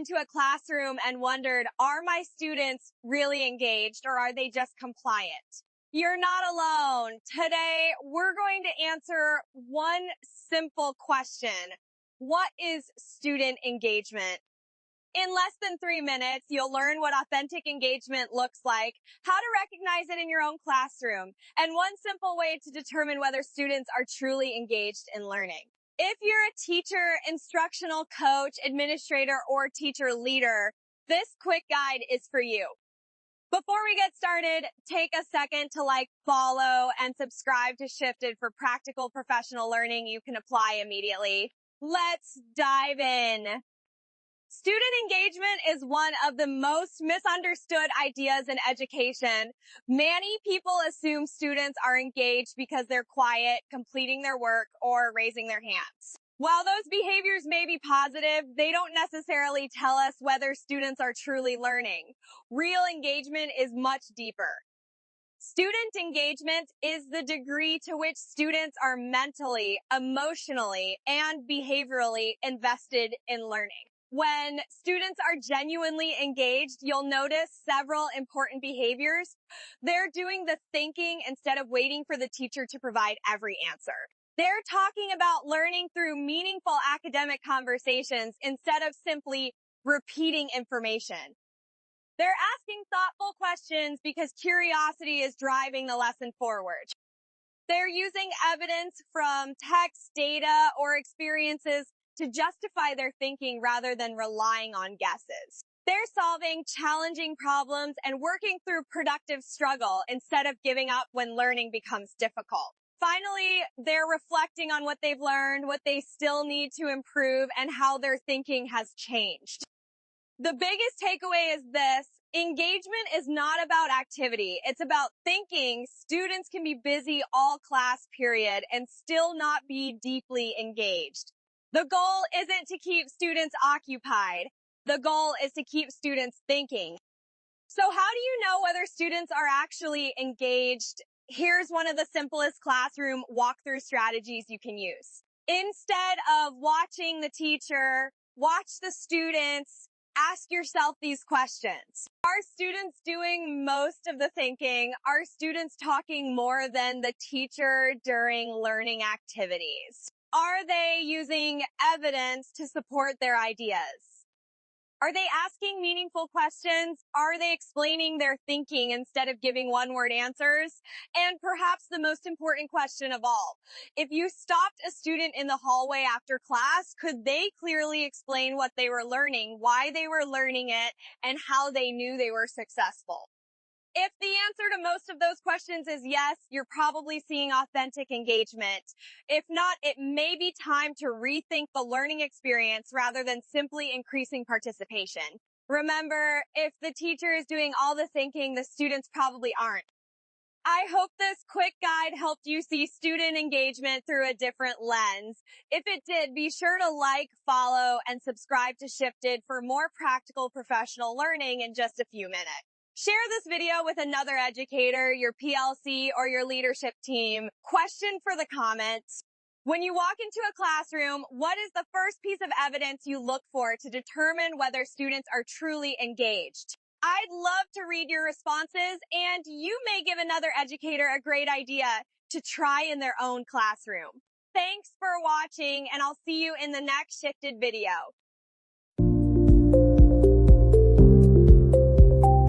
into a classroom and wondered, are my students really engaged or are they just compliant? You're not alone. Today, we're going to answer one simple question. What is student engagement? In less than 3 minutes, you'll learn what authentic engagement looks like, how to recognize it in your own classroom, and one simple way to determine whether students are truly engaged in learning. If you're a teacher, instructional coach, administrator, or teacher leader, this quick guide is for you. Before we get started, take a second to follow, and subscribe to Shifted for practical professional learning you can apply immediately. Let's dive in. Student engagement is one of the most misunderstood ideas in education. Many people assume students are engaged because they're quiet, completing their work, or raising their hands. While those behaviors may be positive, they don't necessarily tell us whether students are truly learning. Real engagement is much deeper. Student engagement is the degree to which students are mentally, emotionally, and behaviorally invested in learning. When students are genuinely engaged, you'll notice several important behaviors. They're doing the thinking instead of waiting for the teacher to provide every answer. They're talking about learning through meaningful academic conversations instead of simply repeating information. They're asking thoughtful questions because curiosity is driving the lesson forward. They're using evidence from text, data, or experiences to justify their thinking rather than relying on guesses. They're solving challenging problems and working through productive struggle instead of giving up when learning becomes difficult. Finally, they're reflecting on what they've learned, what they still need to improve, and how their thinking has changed. The biggest takeaway is this: engagement is not about activity. It's about thinking. Students can be busy all class period and still not be deeply engaged. The goal isn't to keep students occupied. The goal is to keep students thinking. So how do you know whether students are actually engaged? Here's one of the simplest classroom walkthrough strategies you can use. Instead of watching the teacher, watch the students. Ask yourself these questions. Are students doing most of the thinking? Are students talking more than the teacher during learning activities? Are they using evidence to support their ideas? Are they asking meaningful questions? Are they explaining their thinking instead of giving one-word answers? And perhaps the most important question of all, if you stopped a student in the hallway after class, could they clearly explain what they were learning, why they were learning it, and how they knew they were successful? If the answer to most of those questions is yes, you're probably seeing authentic engagement. If not, it may be time to rethink the learning experience rather than simply increasing participation. Remember, if the teacher is doing all the thinking, the students probably aren't. I hope this quick guide helped you see student engagement through a different lens. If it did, be sure to follow, and subscribe to Shifted for more practical professional learning in just a few minutes. Share this video with another educator, your PLC, or your leadership team. Question for the comments: when you walk into a classroom, what is the first piece of evidence you look for to determine whether students are truly engaged? I'd love to read your responses, and you may give another educator a great idea to try in their own classroom. Thanks for watching, and I'll see you in the next Shifted video.